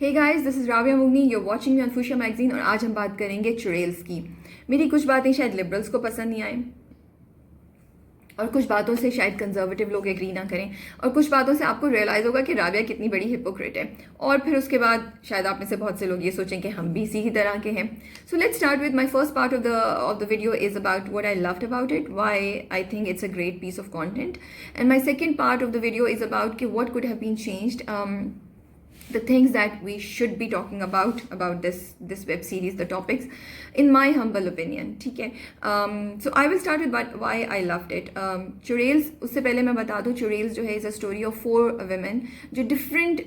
Hey guys, this is Raviya मुगनी, you watching me on Fuchsia magazine. और आज हम बात करेंगे चुड़ैल्स की। मेरी कुछ बातें शायद लिबरल्स को पसंद नहीं आए और कुछ बातों से शायद कंजर्वेटिव लोग एग्री ना करें और कुछ बातों से आपको रियलाइज़ होगा कि राविया कितनी बड़ी हिपोक्रेट है। और फिर उसके बाद शायद आप में से बहुत से लोग ये सोचें कि हम भी इसी की तरह के हैं। So let's start with my first part of the video is about what I loved about it, why I think it's a great piece of content, and my second part of the video is about कि what could have been changed, the things that we should be talking about this web series, the topics, in my humble opinion. ठीक है. So I will start with why I loved it. चुड़ैल्स, उससे पहले मैं बता दूँ, चुड़ैल्स जो है is a story of 4 women जो डिफरेंट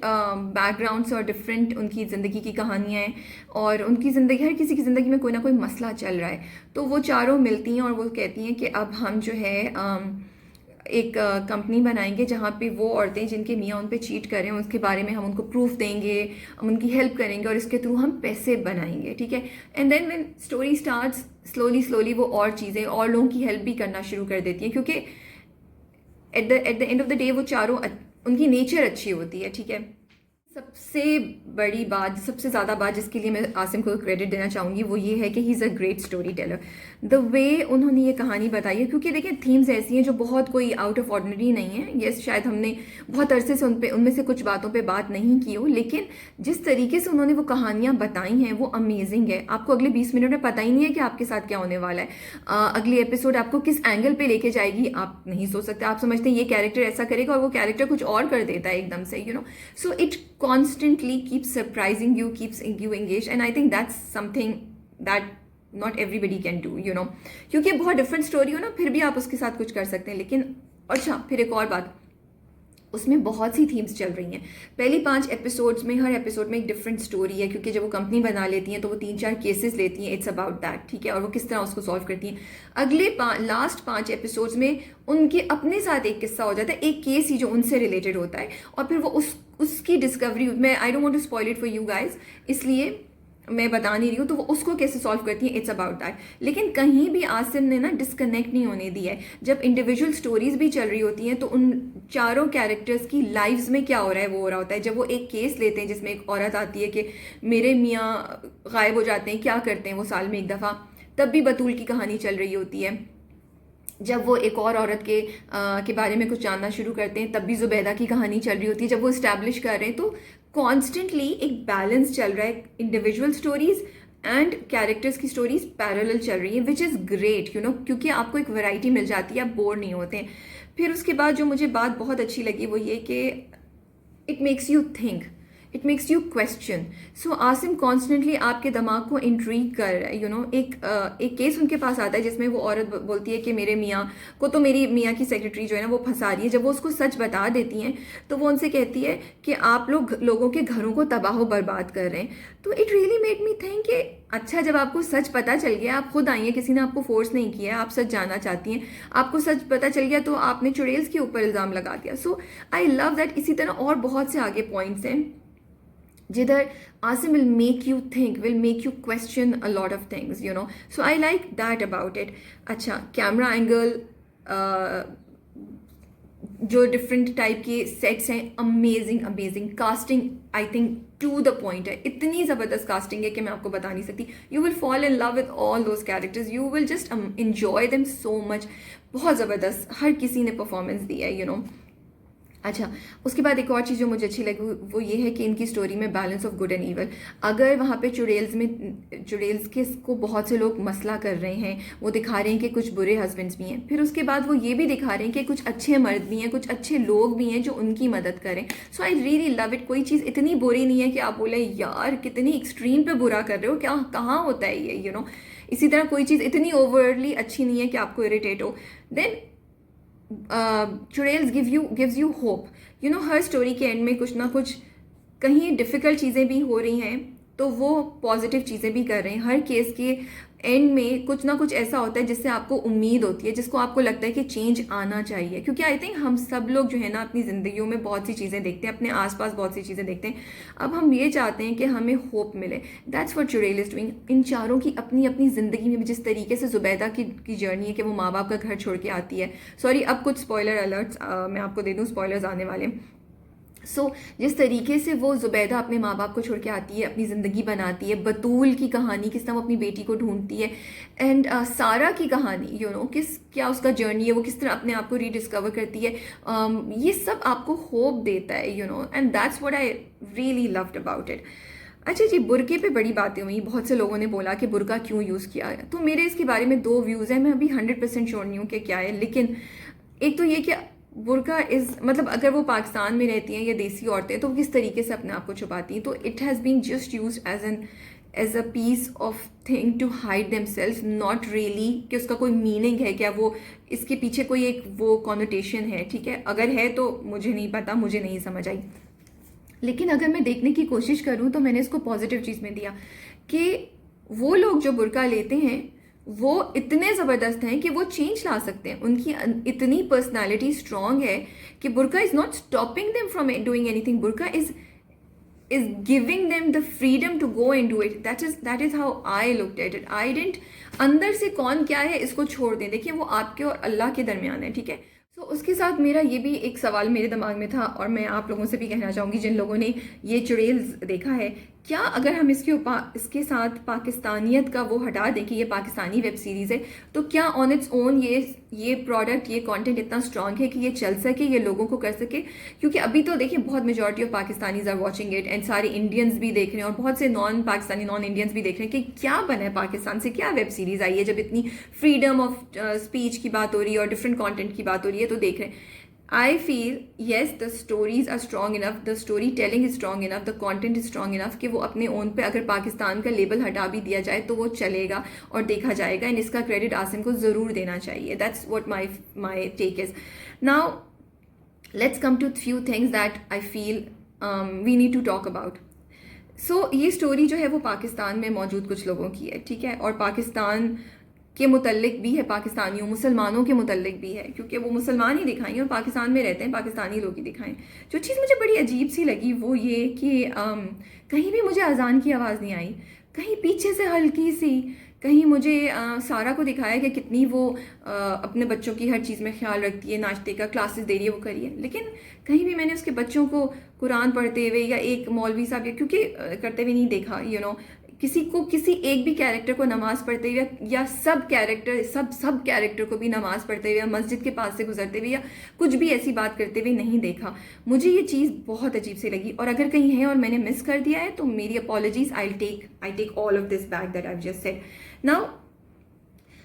बैकग्राउंड्स और डिफरेंट उनकी ज़िंदगी की कहानियाँ हैं और उनकी ज़िंदगी, हर किसी की ज़िंदगी में कोई ना कोई मसला चल रहा है। तो वो चारों मिलती हैं और वो कहती हैं कि अब हम जो है एक कंपनी बनाएंगे जहाँ पे वो औरतें जिनके मियाँ उन पे चीट कर रहे हैं उसके बारे में हम उनको प्रूफ देंगे, हम उनकी हेल्प करेंगे और इसके थ्रू हम पैसे बनाएंगे। ठीक है. And then when story starts, slowly वो और चीज़ें और लोगों की हेल्प भी करना शुरू कर देती हैं, क्योंकि at the end of the day वो चारों, उनकी नेचर अच्छी होती है. ठीक है. सबसे बड़ी बात, सबसे ज़्यादा बात जिसके लिए मैं आसिम को क्रेडिट देना चाहूँगी वो ये है कि he is a great story teller. The way उन्होंने ये कहानी बताई है, क्योंकि देखिए थीम्स ऐसी हैं जो बहुत कोई आउट ऑफ ऑर्डिनरी नहीं है। ये शायद हमने बहुत अरसे से उनमें से कुछ बातों पे बात नहीं की हो, लेकिन जिस तरीके से उन्होंने वो कहानियाँ बताई हैं वो अमेजिंग है। आपको अगले 20 मिनट में पता ही नहीं है कि आपके साथ क्या होने वाला है। अगली एपिसोड आपको किस एंगल पे लेके जाएगी आप नहीं सोच सकते। आप समझते हैं ये कैरेक्टर ऐसा करेगा और वो कैरेक्टर कुछ और कर देता है एकदम से, you know. So it constantly keeps surprising you, keeps you engaged, and I think that's something that not everybody can do, you know. क्योंकि बहुत डिफरेंट स्टोरी हो ना, फिर भी आप उसके साथ कुछ कर सकते हैं। लेकिन अच्छा, फिर एक और बात, उसमें बहुत सी थीम्स चल रही हैं। पहली 5 एपिसोड्स में, हर एपिसोड में एक डिफरेंट स्टोरी है, क्योंकि जब वो कंपनी बना लेती हैं तो वो 3-4 केसेस लेती हैं, इट्स अबाउट दैट. ठीक है. और वो किस तरह उसको सॉल्व करती हैं। अगले लास्ट 5 एपिसोड्स में उनके अपने साथ एक किस्सा हो जाता है, एक केस ही जो उनसे रिलेटेड होता है, और फिर वो उसकी डिस्कवरी, मैं I don't want to spoil it for you guys, इसलिए मैं बता नहीं रही हूँ, तो वो उसको कैसे सॉल्व करती है, इट्स अबाउट दैट. लेकिन कहीं भी आसिम ने ना डिस्कनेक्ट नहीं होने दिया है। जब इंडिविजुअल स्टोरीज भी चल रही होती हैं तो उन चारों कैरेक्टर्स की लाइव्स में क्या हो रहा है वो हो रहा होता है। जब वो एक केस लेते हैं जिसमें एक औरत आती है कि मेरे मियाँ गायब हो जाते हैं, क्या करते हैं वो साल में एक दफ़ा, तब भी बतूल की कहानी चल रही होती है। जब वो एक और औरत के बारे में कुछ जानना शुरू करते हैं तब भी जुबैदा की कहानी चल रही होती है। जब वो इस्टेब्लिश कर रहे हैं तो कॉन्स्टेंटली एक बैलेंस चल रहा है, इंडिविजुअल स्टोरीज एंड कैरेक्टर्स की स्टोरीज पैरेलल चल रही है, which is great, you know, क्योंकि आपको एक वैरायटी मिल जाती है, आप बोर नहीं होते हैं। फिर उसके बाद जो मुझे बात बहुत अच्छी लगी वो ये कि it makes you think, it makes you question. So Asim constantly आपके दिमाग को इंट्रीग कर रहा है, यू नो. एक केस उनके पास आता है जिसमें वो औरत बोलती है कि मेरे मियाँ को तो मेरी मियाँ की सेक्रेटरी जो है ना वो फंसा रही है. जब वो उसको सच बता देती हैं तो वो उनसे कहती है कि आप लोगों के घरों को तबाह बर्बाद कर रहे हैं. तो it really made me think कि अच्छा, जब आपको सच पता चल गया, आप खुद आई हैं, किसी ने आपको फोर्स नहीं किया, आप सच जानना चाहती हैं, आपको सच पता चल गया तो आपने चुड़ैल्स के ऊपर इल्ज़ाम लगा दिया. सो आई लव दैट. इसी तरह और बहुत से आगे पॉइंट्स हैं जिधर Asim will make you think, will make you question a lot of things, you know. So I like that about it. अच्छा, कैमरा एंगल, जो डिफरेंट टाइप के सेट्स हैं, amazing casting, I think to the point है. इतनी ज़बरदस्त casting है कि मैं आपको बता नहीं सकती. You will fall in love with all those characters, you will just enjoy them so much. बहुत ज़बरदस्त हर किसी ने परफॉर्मेंस दिया है, यू नो. अच्छा, उसके बाद एक और चीज़ जो मुझे अच्छी लगी वो ये है कि इनकी स्टोरी में balance of good and evil. अगर वहाँ पे चुड़ैल्स के को बहुत से लोग मसला कर रहे हैं, वो दिखा रहे हैं कि कुछ बुरे हस्बैंड्स भी हैं, फिर उसके बाद वो ये भी दिखा रहे हैं कि कुछ अच्छे मर्द भी हैं, कुछ अच्छे लोग भी हैं जो उनकी मदद करें. सो आई रियली लव इट. कोई चीज़ इतनी बुरी नहीं है कि आप बोले यार कितनी एक्सट्रीम पे बुरा कर रहे हो, क्या कहाँ होता है ये, यू नो. इसी तरह कोई चीज़ इतनी ओवरली अच्छी नहीं है कि आपको इरिटेट हो. Then Churails gives you hope, you know. हर स्टोरी के एंड में कुछ ना कुछ, कहीं डिफ़िकल्ट चीज़ें भी हो रही हैं तो वो पॉजिटिव चीज़ें भी कर रहे हैं. हर केस के एंड में कुछ ना कुछ ऐसा होता है जिससे आपको उम्मीद होती है, जिसको आपको लगता है कि चेंज आना चाहिए. क्योंकि आई थिंक हम सब लोग जो है ना अपनी ज़िंदगियों में बहुत सी चीज़ें देखते हैं, अपने आसपास बहुत सी चीज़ें देखते हैं. अब हम ये चाहते हैं कि हमें होप मिले. दैट्स व्हाट चुड़ैल इज़ डूइंग. इन चारों की अपनी अपनी ज़िंदगी में जिस तरीके से जुबैदा की जर्नी है कि वो माँ बाप का घर छोड़ के आती है. सॉरी, अब कुछ स्पॉइलर अलर्ट्स मैं आपको दे दूँ, स्पॉयलर्स आने वाले. जिस तरीके से वो ज़ुबैदा अपने माँ बाप को छोड़ के आती है, अपनी ज़िंदगी बनाती है, बतूल की कहानी किस तरह वो अपनी बेटी को ढूंढती है, एंड सारा की कहानी किस क्या उसका जर्नी है, वो किस तरह अपने आप को रीडिस्कवर करती है, ये सब आपको होप देता है, and that's what I really loved about it. अच्छा जी, बुरके पे बड़ी बातें हुई, बहुत से लोगों ने बोला कि बुरका क्यों यूज़ किया है, तो मेरे इसके बारे में दो व्यूज़ हैं। मैं अभी 100% श्योर नहीं हूँ कि क्या है, लेकिन एक तो ये कि बुर्का मतलब अगर वो पाकिस्तान में रहती हैं या देसी औरतें, तो वो किस तरीके से अपने आप को छुपाती हैं, तो it has been just use as a piece of thing to hide them self, not really कि उसका कोई मीनिंग है क्या, वो इसके पीछे कोई एक वो कॉनोटेशन है, ठीक है, अगर है तो मुझे नहीं पता, मुझे नहीं समझ आई। लेकिन अगर मैं देखने की कोशिश करूं तो मैंने इसको पॉजिटिव चीज़ में दिया कि वो लोग जो बुर्का लेते हैं वो इतने ज़बरदस्त हैं कि वो चेंज ला सकते हैं, उनकी इतनी पर्सनालिटी स्ट्रांग है कि burqa is not stopping them from doing anything, burqa is giving them the freedom to go and do it. That is how I looked at it. I didn't अंदर से कौन क्या है इसको छोड़ दें, देखिए वो आपके और अल्लाह के दरमियान है, ठीक है। उसके साथ मेरा ये भी एक सवाल मेरे दिमाग में था और मैं आप लोगों से भी कहना चाहूँगी जिन लोगों ने ये चुड़ैल्स देखा है, क्या अगर हम इसके साथ पाकिस्तानियत का वो हटा दें कि ये पाकिस्तानी वेब सीरीज़ है, तो क्या ऑन इट्स ओन ये प्रोडक्ट, ये कंटेंट इतना स्ट्रांग है कि ये चल सके, ये लोगों को कर सके? क्योंकि अभी तो देखिए बहुत majority of Pakistanis are watching it and सारे इंडियंस भी देख रहे हैं और बहुत से नॉन पाकिस्तानी नॉन इंडियंस भी देख रहे हैं कि क्या बना है पाकिस्तान से, क्या वेब सीरीज़ आई है, जब इतनी फ्रीडम ऑफ स्पीच की बात हो रही है और डिफरेंट कॉन्टेंट की बात हो रही है, तो देख रहे हैं। I feel yes, the stories are strong enough, the storytelling is strong enough, the content is strong enough कि वो अपने ओन पे अगर पाकिस्तान का लेबल हटा भी दिया जाए तो वो चलेगा और देखा जाएगा, एंड इसका क्रेडिट आसिम को ज़रूर देना चाहिए। That's what my take is. Now let's come to few things that I feel we need to talk about. ये स्टोरी जो है वो पाकिस्तान में मौजूद कुछ लोगों की है, ठीक है, और पाकिस्तान के मुतल्लिक भी है, पाकिस्तानियों मुसलमानों के मुतल्लिक भी है, क्योंकि वो मुसलमान ही दिखाएंगे और पाकिस्तान में रहते हैं, पाकिस्तानी लोग ही दिखाएं। जो चीज़ मुझे बड़ी अजीब सी लगी वो ये कि कहीं भी मुझे अजान की आवाज़ नहीं आई, कहीं पीछे से हल्की सी, कहीं मुझे सारा को दिखाया कि कितनी वो अपने बच्चों की हर चीज़ में ख्याल रखती है, नाश्ते का क्लासेस दे रही है, वो करिए, लेकिन कहीं भी मैंने उसके बच्चों को कुरान पढ़ते हुए या एक मौलवी साहब क्योंकि करते हुए नहीं देखा, किसी एक भी कैरेक्टर को नमाज पढ़ते हुए या सब कैरेक्टर को भी नमाज पढ़ते हुए या मस्जिद के पास से गुजरते हुए या कुछ भी ऐसी बात करते हुए नहीं देखा। मुझे ये चीज़ बहुत अजीब सी लगी, और अगर कहीं है और मैंने मिस कर दिया है तो मेरी apologies, I take all of this back that I just said. Now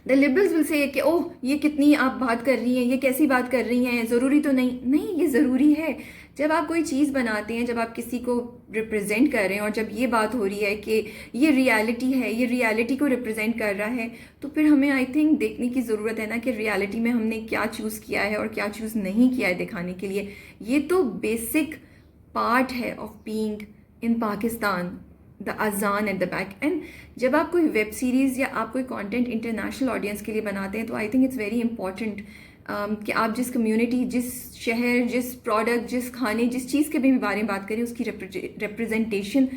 the liberals will say कि ओह ये कितनी आप बात कर रही हैं, ये कैसी बात कर रही हैं, ज़रूरी तो नहीं, ये ज़रूरी है। जब आप कोई चीज़ बनाते हैं, जब आप किसी को रिप्रेजेंट कर रहे हैं और जब ये बात हो रही है कि ये रियलिटी है, ये रियलिटी को रिप्रेजेंट कर रहा है, तो फिर हमें आई थिंक देखने की ज़रूरत है ना कि रियलिटी में हमने क्या चूज़ किया है और क्या चूज़ नहीं किया है दिखाने के लिए। ये तो बेसिक पार्ट है of being in Pakistan, the अजान एट द बैक। एंड जब आप कोई वेब सीरीज़ या आप कोई कंटेंट इंटरनेशनल ऑडियंस के लिए बनाते हैं तो आई थिंक इट्स वेरी इंपॉर्टेंट कि आप जिस कम्युनिटी, जिस शहर, जिस प्रोडक्ट, जिस खाने, जिस चीज़ के भी बारे में बात करें, उसकी रिप्रेजेंटेशन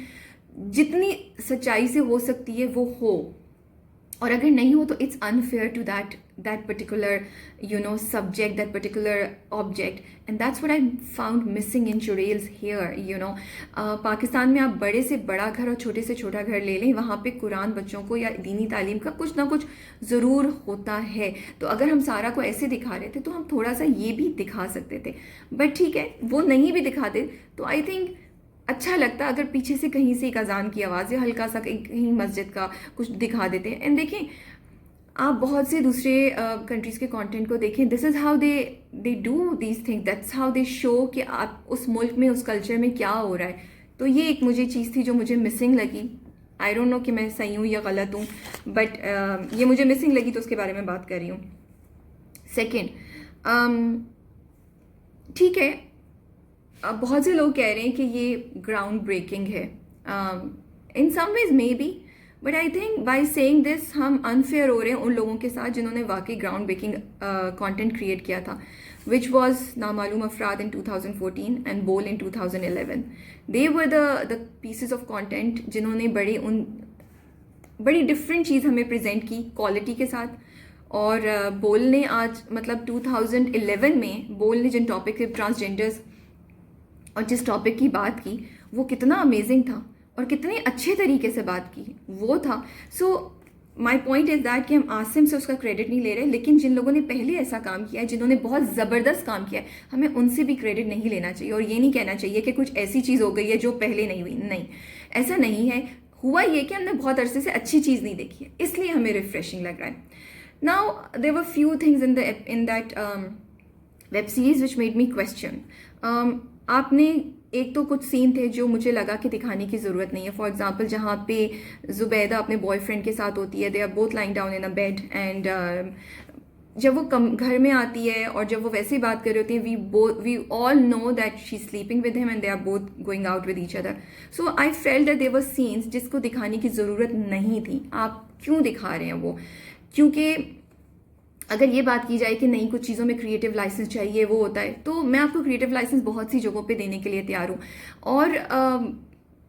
जितनी सच्चाई से हो सकती है वो हो, और अगर नहीं हो तो it's unfair to that particular subject, that particular object, and that's what I found missing in Churails here. Pakistan में आप बड़े से बड़ा घर और छोटे से छोटा घर ले लें, वहाँ पे कुरान बच्चों को या दीनी तालीम का कुछ ना कुछ ज़रूर होता है। तो अगर हम सारा को ऐसे दिखा रहे थे तो हम थोड़ा सा ये भी दिखा सकते थे, बट ठीक है, वो नहीं भी दिखाते तो आई थिंक अच्छा लगता अगर पीछे से कहीं से एक अजान की आवाज़ या हल्का सा कहीं मस्जिद का कुछ दिखा देते हैं। एंड देखें, आप बहुत से दूसरे कंट्रीज़ के कंटेंट को देखें, this is how they do these things, that's how they show कि आप उस मुल्क में, उस कल्चर में क्या हो रहा है। तो ये एक मुझे चीज़ थी जो मुझे मिसिंग लगी। आई डोंट नो कि मैं सही हूँ या गलत हूँ, बट ये मुझे मिसिंग लगी तो उसके बारे में बात कर रही हूँ। सेकेंड, ठीक है, बहुत से लोग कह रहे हैं कि ये ग्राउंड ब्रेकिंग है, in some ways may be, but I think by saying this हम अनफेयर हो रहे हैं उन लोगों के साथ जिन्होंने वाकई ग्राउंड ब्रेकिंग कंटेंट क्रिएट किया था, विच वॉज नामालूम अफराद इन 2014 and Bol in 2011। They were the pieces of content जिन्होंने बड़ी डिफरेंट चीज़ हमें प्रेजेंट की क्वालिटी के साथ। और बोल ने आज मतलब 2011 में बोल ने जिन टॉपिक थे, ट्रांसजेंडर्स और जिस टॉपिक की बात की वो कितना अमेजिंग था और कितने अच्छे तरीके से बात की वो था। सो माई पॉइंट इज़ दैट कि हम आसिम से उसका क्रेडिट नहीं ले रहे, लेकिन जिन लोगों ने पहले ऐसा काम किया है, जिन्होंने बहुत ज़बरदस्त काम किया है, हमें उनसे भी क्रेडिट नहीं लेना चाहिए और ये नहीं कहना चाहिए कि कुछ ऐसी चीज़ हो गई है जो पहले नहीं हुई। नहीं, ऐसा नहीं है। हुआ ये कि हमने बहुत अरसे से अच्छी चीज़ नहीं देखी है, इसलिए हमें रिफ्रेशिंग लग रहा है। Now there were few things in that web series which made me question. आपने एक तो कुछ सीन थे जो मुझे लगा कि दिखाने की ज़रूरत नहीं है। फॉर एग्जांपल जहाँ पे जुबैदा अपने बॉयफ्रेंड के साथ होती है, they are both lying down in a bed, and जब वो घर में आती है और जब वो वैसे ही बात कर रही होती है, we all know that she is sleeping with him and they are both going out with each other. So I felt that there were scenes जिसको दिखाने की ज़रूरत नहीं थी। आप क्यों दिखा रहे हैं वो? क्योंकि अगर ये बात की जाए कि नहीं कुछ चीज़ों में क्रिएटिव लाइसेंस चाहिए, वो होता है, तो मैं आपको क्रिएटिव लाइसेंस बहुत सी जगहों पे देने के लिए तैयार हूँ। और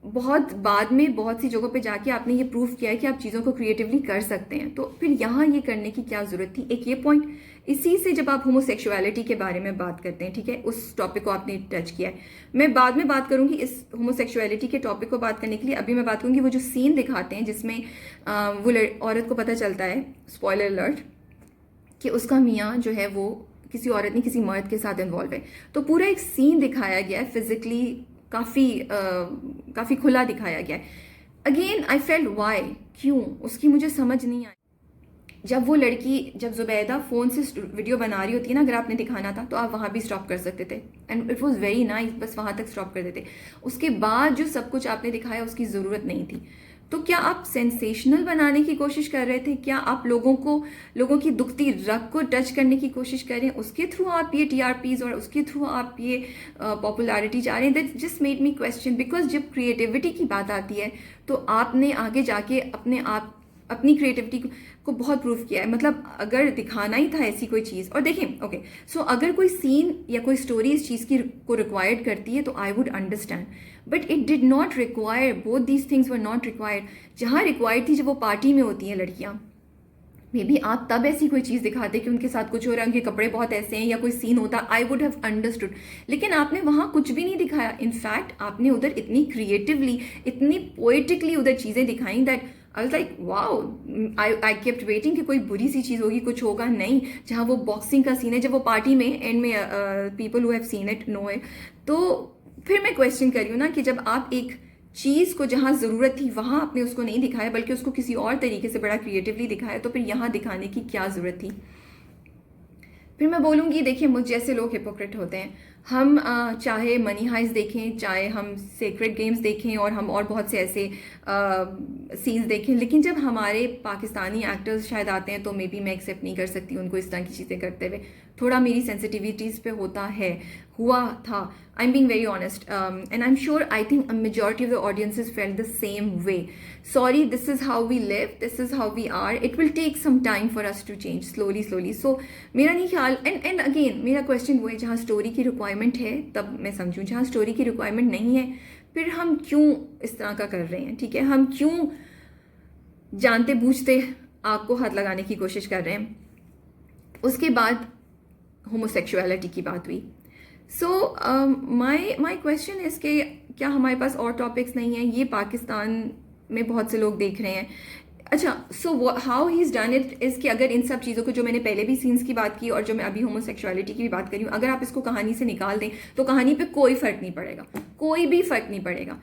बहुत बाद में बहुत सी जगहों पे जाके आपने ये प्रूव किया है कि आप चीज़ों को क्रिएटिवली कर सकते हैं, तो फिर यहाँ ये करने की क्या ज़रूरत थी? एक ये पॉइंट। इसी से जब आप होमोसेक्सुअलिटी के बारे में बात करते हैं, ठीक है, उस टॉपिक को आपने टच किया है। मैं बाद में बात करूंगी इस होमोसेक्सुअलिटी के टॉपिक को बात करने के लिए। अभी मैं बात करूंगी वो जो सीन दिखाते हैं जिसमें वो औरत को पता चलता है, स्पॉइलर अलर्ट, कि उसका मियाँ जो है वो किसी औरत नहीं किसी मर्द के साथ इन्वॉल्व है। तो पूरा एक सीन दिखाया गया है, फिजिकली काफ़ी खुला दिखाया गया है। अगेन आई फेल्ट वाई, क्यों, उसकी मुझे समझ नहीं आई। जब वो लड़की, जब जुबैदा फ़ोन से वीडियो बना रही होती है ना, अगर आपने दिखाना था तो आप वहाँ भी स्टॉप कर सकते थे, and it was very nice, बस वहाँ तक स्टॉप कर देते। उसके बाद जो सब कुछ आपने दिखाया उसकी ज़रूरत नहीं थी। तो क्या आप सेंसेशनल बनाने की कोशिश कर रहे थे? क्या आप लोगों की दुखती रग को टच करने की कोशिश कर रहे हैं? उसके थ्रू आप ये टीआरपीज और उसके थ्रू आप ये पॉपुलैरिटी चाह रहे हैं? That just made me question, because जब क्रिएटिविटी की बात आती है तो आपने आगे जाके अपनी क्रिएटिविटी को बहुत प्रूव किया है। मतलब अगर दिखाना ही था ऐसी कोई चीज़, और देखें, ओके, सो अगर कोई सीन या कोई स्टोरी इस चीज़ की को रिक्वायर्ड करती है तो I would understand, but it did not require, both these things were not required. जहाँ रिक्वायर्ड थी, जब वो पार्टी में होती हैं लड़कियाँ, मे बी आप तब ऐसी कोई चीज़ दिखाते कि उनके साथ कुछ हो रहा है, उनके कपड़े बहुत ऐसे हैं, या कोई सीन होता, आई वुड हैव अंडरस्टूड। लेकिन आपने वहाँ कुछ भी नहीं दिखाया। इनफैक्ट आपने उधर इतनी क्रिएटिवली, इतनी पोएटिकली उधर चीज़ें दिखाई that I was like wow, I kept waiting कि कोई बुरी सी चीज़ होगी, कुछ होगा। नहीं, जहाँ वो बॉक्सिंग का सीन है, जब वो पार्टी में एंड में, people who have seen it know it, तो फिर मैं क्वेश्चन कर रही हूँ ना कि जब आप एक चीज़ को जहाँ ज़रूरत थी वहाँ आपने उसको नहीं दिखाया, बल्कि उसको किसी और तरीके से बड़ा क्रिएटिवली दिखाया, तो फिर यहाँ दिखाने की क्या ज़रूरत थी? फिर मैं बोलूँगी, देखिए, मुझ जैसे लोग हिपोक्रेट होते हैं। हम चाहे मनी हाइस्ट देखें, चाहे हम सेक्रेट गेम्स देखें, और हम और बहुत से ऐसे सीन्स देखें, लेकिन जब हमारे पाकिस्तानी एक्टर्स शायद आते हैं तो मे बी मैं एक्सेप्ट नहीं कर सकती उनको इस तरह की चीज़ें करते हुए। थोड़ा मेरी सेंसिटिविटीज़ पे होता है, हुआ था। I am being very honest, and I am sure, I think a majority of the audiences felt the same way. Sorry, this is how we live, this is how we are, it will take some time for us to change slowly. So मेरा नहीं ख्याल, and again मेरा question वो है, जहाँ story की requirement है तब मैं समझूँ, जहाँ स्टोरी की रिक्वायरमेंट नहीं है फिर हम क्यों इस तरह का कर रहे हैं? ठीक है, हम क्यों जानते बूझते आग को हाथ लगाने की कोशिश कर रहे हैं? उसके बाद होमोसेक्सुअलिटी की बात हुई। सो माई क्वेश्चन इज़ कि क्या हमारे पास और टॉपिक्स नहीं हैं? ये पाकिस्तान में बहुत से लोग देख रहे हैं। अच्छा, so how he is done it is कि अगर इन सब चीज़ों को, जो मैंने पहले भी सीन्स की बात की और जो मैं अभी होमोसेक्सुअलिटी की भी बात करी हूँ, अगर आप इसको कहानी से निकाल दें तो कहानी पे कोई फ़र्क नहीं पड़ेगा, कोई भी फ़र्क नहीं पड़ेगा।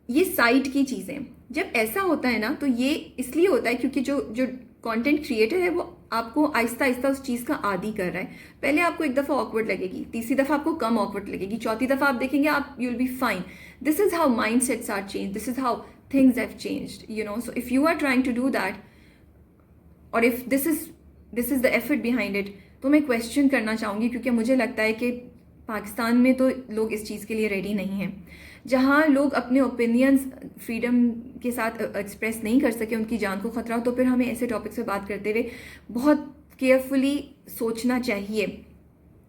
ये साइड की चीज़ें, जब ऐसा होता है ना, तो ये इसलिए होता है क्योंकि जो कंटेंट क्रिएटर है वो आपको आहिस्ता आहिस्ता उस चीज़ का आदी कर रहा है। पहले आपको एक दफ़ा ऑकवर्ड लगेगी, तीसरी दफ़ा आपको कम ऑकवर्ड लगेगी, चौथी दफ़ा आप देखेंगे आप you will be fine. This is how mind sets are change, this is how things have changed, you know. So if you are trying to do that, or if this is the effort behind it, तो मैं question करना चाहूँगी, क्योंकि मुझे लगता है कि पाकिस्तान में तो लोग इस चीज़ के लिए रेडी नहीं हैं। जहाँ लोग अपने ओपिनियंस फ्रीडम के साथ एक्सप्रेस नहीं कर सके, उनकी जान को खतरा हो, तो फिर हमें ऐसे टॉपिक्स पे बात करते हुए बहुत केयरफुली सोचना चाहिए।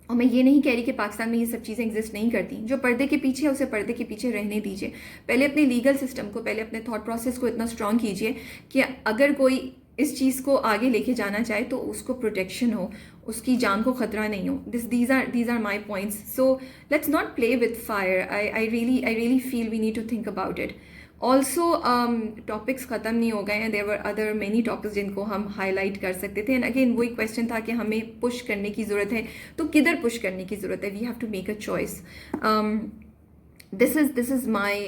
और मैं ये नहीं कह रही कि पाकिस्तान में ये सब चीज़ें एग्जिस्ट नहीं करती। जो पर्दे के पीछे है उसे पर्दे के पीछे रहने दीजिए। पहले अपने लीगल सिस्टम को, पहले अपने थॉट प्रोसेस को इतना स्ट्रॉन्ग कीजिए कि अगर कोई इस चीज़ को आगे लेके जाना चाहे तो उसको प्रोटेक्शन हो, उसकी जान को ख़तरा नहीं हो. These are my points. So let's not play with fire. I really feel we need to think about it. Also topics ख़त्म नहीं हो गए हैं. There were other many topics जिनको हम हाईलाइट कर सकते थे. एंड अगेन वही क्वेश्चन था कि हमें पुश करने की ज़रूरत है, तो किधर पुश करने की ज़रूरत है. We have to make a choice. This is my.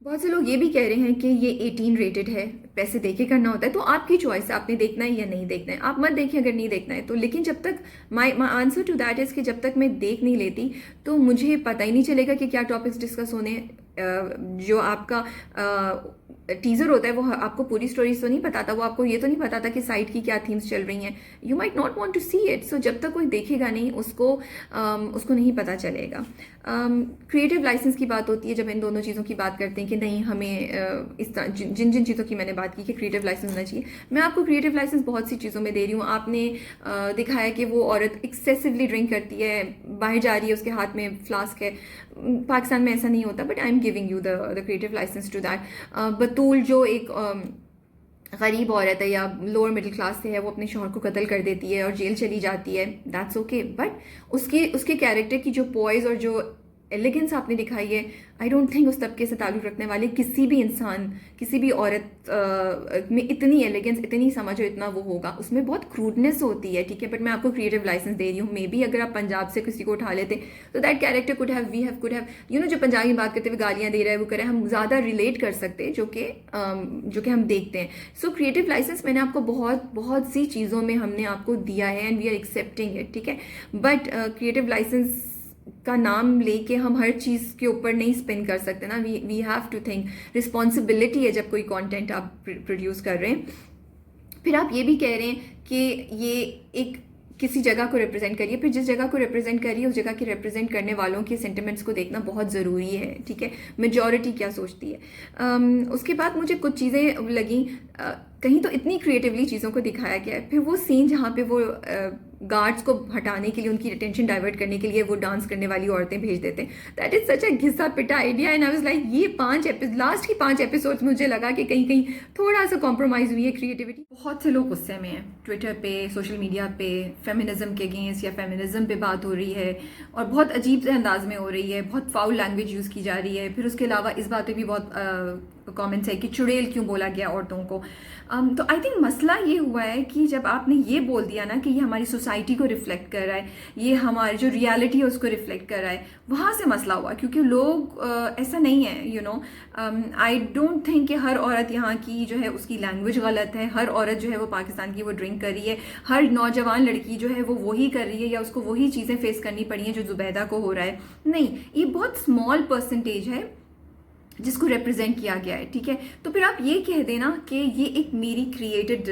बहुत से लोग ये भी कह रहे हैं कि ये 18 रेटेड है, पैसे दे के करना होता है. तो आपकी चॉइस है, आपने देखना है या नहीं देखना है. आप मत देखिए अगर नहीं देखना है तो. लेकिन जब तक my answer to that is कि जब तक मैं देख नहीं लेती तो मुझे पता ही नहीं चलेगा कि क्या टॉपिक्स डिस्कस होने. जो आपका टीज़र होता है वो आपको पूरी स्टोरीज तो नहीं बताता. वो आपको ये तो नहीं बताता कि साइट की क्या थीम्स चल रही हैं. You might not want to see it. So जब तक कोई देखेगा नहीं उसको नहीं पता चलेगा. क्रिएटिव लाइसेंस की बात होती है जब इन दोनों चीज़ों की बात करते हैं कि नहीं हमें इस तरह जिन चीज़ों की मैंने बात की कि क्रिएटिव लाइसेंस होना चाहिए. मैं आपको क्रिएटिव लाइसेंस बहुत सी चीज़ों में दे रही हूँ. आपने दिखाया कि वो औरत एक्सेसिवली ड्रिंक करती है, बाहर जा रही है, उसके हाथ में फ्लास्क है. पाकिस्तान में ऐसा नहीं होता, but I am giving you the creative licence to that. Batool जो एक गरीब औरत है या लोअर मिडिल क्लास से है, वो अपने शौहर को कत्ल कर देती है और जेल चली जाती है. That's okay. बट उसके कैरेक्टर की जो पॉइज और जो एलिगेंस आपने दिखाई है, आई डोंट थिंक उस तबके से ताल्लुक़ रखने वाले किसी भी इंसान, किसी भी औरत में इतनी एलिगेंस, इतनी समझ और इतना वो होगा. उसमें बहुत क्रूडनेस होती है, ठीक है. बट मैं आपको क्रिएटिव लाइसेंस दे रही हूँ. मे बी अगर आप पंजाब से किसी को उठा लेते तो that character could have you know, जो पंजाबी में बात करते हुए गालियाँ दे रहा है वो करे, हम ज़्यादा रिलेट कर सकते जो कि हम देखते हैं. सो क्रिएटिव लाइसेंस मैंने आपको बहुत सी चीज़ों में हमने आपको दिया है and we are accepting it, ठीक है. बट क्रिएटिव लाइसेंस का नाम लेके हम हर चीज़ के ऊपर नहीं स्पिन कर सकते ना. We have to think. Responsibility है जब कोई कंटेंट आप प्रोड्यूस कर रहे हैं. फिर आप ये भी कह रहे हैं कि ये एक किसी जगह को रिप्रेजेंट करिए. फिर जिस जगह को रिप्रेजेंट करिए उस जगह के रिप्रेजेंट करने वालों के सेंटिमेंट्स को देखना बहुत ज़रूरी है, ठीक है. मेजॉरिटी क्या सोचती है. उसके बाद मुझे कुछ चीज़ें लगी, कहीं तो इतनी क्रिएटिवली चीज़ों को दिखाया गया है. फिर वो सीन जहाँ पे वो गार्ड्स को हटाने के लिए, उनकी अटेंशन डाइवर्ट करने के लिए वो डांस करने वाली औरतें भेज देते हैं. दैट इज़ सच अ घिसा पिटा idea. And I was like ये लास्ट की 5 एपिसोड्स मुझे लगा कि कहीं कहीं थोड़ा सा कॉम्प्रोमाइज़ हुई है क्रिएटिविटी. बहुत से लोग गुस्से में हैं ट्विटर पे, सोशल मीडिया पे. फेमिनिज्म के अगेंस्ट या फेमिनिज्म पे बात हो रही है और बहुत अजीब से अंदाज में हो रही है. बहुत फाउल लैंग्वेज यूज़ की जा रही है. फिर उसके अलावा इस बात पे भी बहुत कमेंट्स है कि चुड़ैल क्यों बोला गया औरतों को. तो आई थिंक मसला ये हुआ है कि जब आपने ये बोल दिया ना कि ये हमारी सोसाइटी को रिफ्लेक्ट कर रहा है, ये हमारी जो रियलिटी है उसको रिफ्लेक्ट कर रहा है, वहाँ से मसला हुआ. क्योंकि लोग ऐसा नहीं है, you know. I don't think कि हर औरत यहाँ की जो है उसकी लैंग्वेज गलत है. हर औरत जो है वो पाकिस्तान की वो ड्रिंक कर रही है. हर नौजवान लड़की जो है वो वही कर रही है या उसको वही चीज़ें फेस करनी पड़ी हैं जो जुबैदा को हो रहा है. नहीं, ये बहुत स्मॉल परसेंटेज है जिसको रिप्रेजेंट किया गया है, ठीक है. तो फिर आप ये कह देना कि ये एक मेरी क्रिएटेड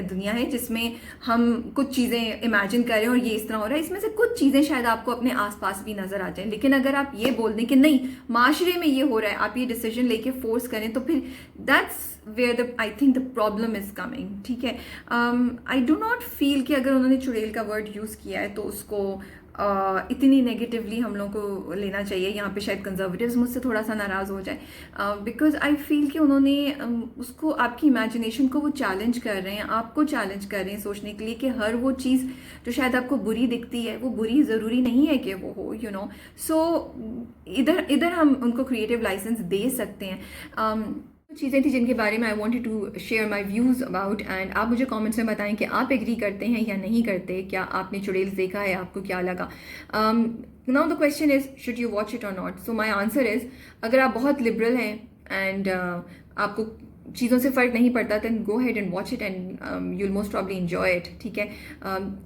दुनिया है जिसमें हम कुछ चीज़ें इमेजिन कर रहे हैं और ये इस तरह हो रहा है. इसमें से कुछ चीज़ें शायद आपको अपने आसपास भी नज़र आ जाएं. लेकिन अगर आप ये बोल दें कि नहीं माशरे में ये हो रहा है, आप ये डिसीजन लेके फोर्स करें, तो फिर that's where I think the problem is coming, ठीक है. आई डू नॉट फील कि अगर उन्होंने चुड़ैल का वर्ड यूज़ किया है तो उसको इतनी नेगेटिवली हम लोगों को लेना चाहिए. यहाँ पे शायद कंजर्वेटिव्स मुझसे थोड़ा सा नाराज़ हो जाए, बिकॉज आई फील कि उन्होंने उसको, आपकी इमेजिनेशन को वो चैलेंज कर रहे हैं, आपको चैलेंज कर रहे हैं सोचने के लिए कि हर वो चीज़ जो शायद आपको बुरी दिखती है वो बुरी ज़रूरी नहीं है कि वो हो, यू नो. सो इधर हम उनको क्रिएटिव लाइसेंस दे सकते हैं. चीज़ें थी जिनके बारे में I wanted to share my views about. And आप मुझे कमेंट्स में बताएं कि आप एग्री करते हैं या नहीं करते. क्या आपने चुड़ैल्स देखा है, आपको क्या लगा. Now the question is should you watch it और नॉट. सो माई आंसर इज़ अगर आप बहुत लिबरल हैं एंड आपको चीज़ों से फ़र्क नहीं पड़ता then go ahead and watch it and you'll most probably enjoy it, ठीक है.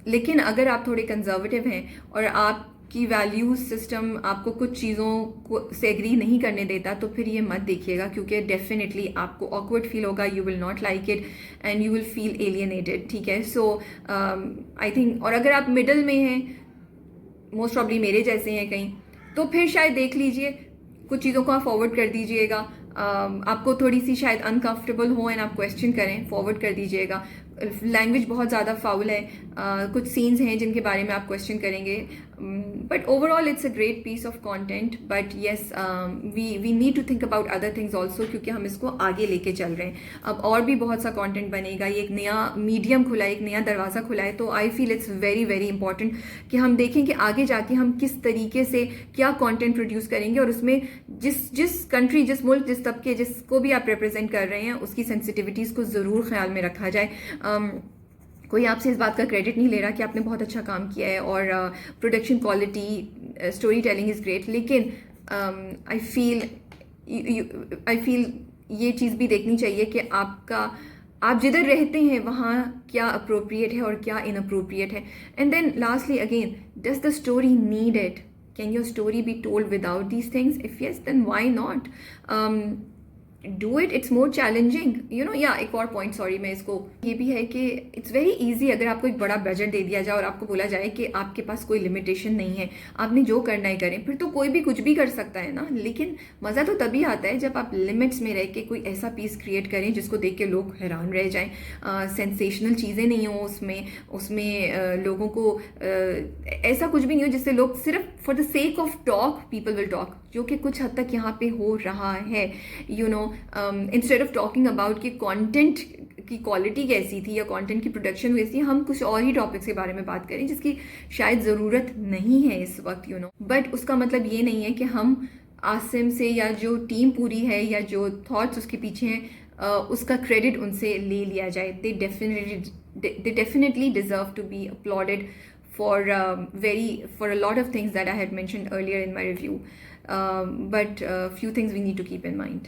लेकिन अगर आप थोड़े कंजर्वेटिव हैं और आप कि वैल्यूज सिस्टम आपको कुछ चीज़ों को से एग्री नहीं करने देता, तो फिर ये मत देखिएगा क्योंकि डेफिनेटली आपको ऑकवर्ड फील होगा. You will not like it and you will feel alienated, ठीक है. सो आई थिंक, और अगर आप मिडल में हैं, मोस्ट प्रॉब्ली मेरे जैसे हैं कहीं, तो फिर शायद देख लीजिए, कुछ चीज़ों को आप फॉरवर्ड कर दीजिएगा. आपको थोड़ी सी शायद अनकंफर्टेबल हो एंड आप क्वेश्चन करें, फॉरवर्ड कर दीजिएगा. लैंग्वेज बहुत ज़्यादा फाउल है. कुछ सीन्स हैं जिनके बारे में आप क्वेश्चन करेंगे. But overall it's a great piece of content, but yes, we need to think about other things also, क्योंकि हम इसको आगे लेके चल रहे हैं. अब और भी बहुत सा कंटेंट बनेगा, ये एक नया मीडियम खुला है, एक नया दरवाज़ा खुला है, तो I feel it's very very important कि हम देखें कि आगे जाके हम किस तरीके से क्या कंटेंट प्रोड्यूस करेंगे, और उसमें जिस कंट्री, जिस मुल्क, जिस तबके, जिसको भी आप रिप्रेजेंट कर रहे हैं, उसकी सेंसिटिविटीज़ को ज़रूर ख्याल में रखा जाए. कोई आपसे इस बात का क्रेडिट नहीं ले रहा कि आपने बहुत अच्छा काम किया है और production quality, story telling is great, लेकिन आई फील ये चीज़ भी देखनी चाहिए कि आप जिधर रहते हैं वहाँ क्या अप्रोप्रिएट है और क्या इनअप्रोप्रिएट है. And then lastly again, does the story need it? Can your story be told without these things? If yes then why not do it. It's more challenging, you know. या एक और point, sorry, मैं इसको, ये भी है कि it's very easy अगर आपको एक बड़ा बजट दे दिया जाए और आपको बोला जाए कि आपके पास कोई लिमिटेशन नहीं है, आपने जो करना है करें, फिर तो कोई भी कुछ भी कर सकता है ना. लेकिन मज़ा तो तभी आता है जब आप लिमिट्स में रह के कोई ऐसा पीस क्रिएट करें जिसको देख के लोग हैरान रह जाएं, सेंसेशनल चीज़ें नहीं हो उसमें लोगों को ऐसा कुछ भी नहीं हो जिससे लोग सिर्फ for the sake of talk people will talk, जो कि कुछ हद तक यहाँ पे हो रहा है. You know, instead of talking about कि कंटेंट की क्वालिटी कैसी थी या कंटेंट की प्रोडक्शन कैसी, हम कुछ और ही टॉपिक्स के बारे में बात करें जिसकी शायद ज़रूरत नहीं है इस वक्त, यू नो. बट उसका मतलब ये नहीं है कि हम आसिम से, या जो टीम पूरी है, या जो थॉट्स उसके पीछे हैं, उसका क्रेडिट उनसे ले लिया जाए. They definitely deserve to be uploaded for a lot of things that I had mentioned earlier in my review, but few things we need to keep in mind.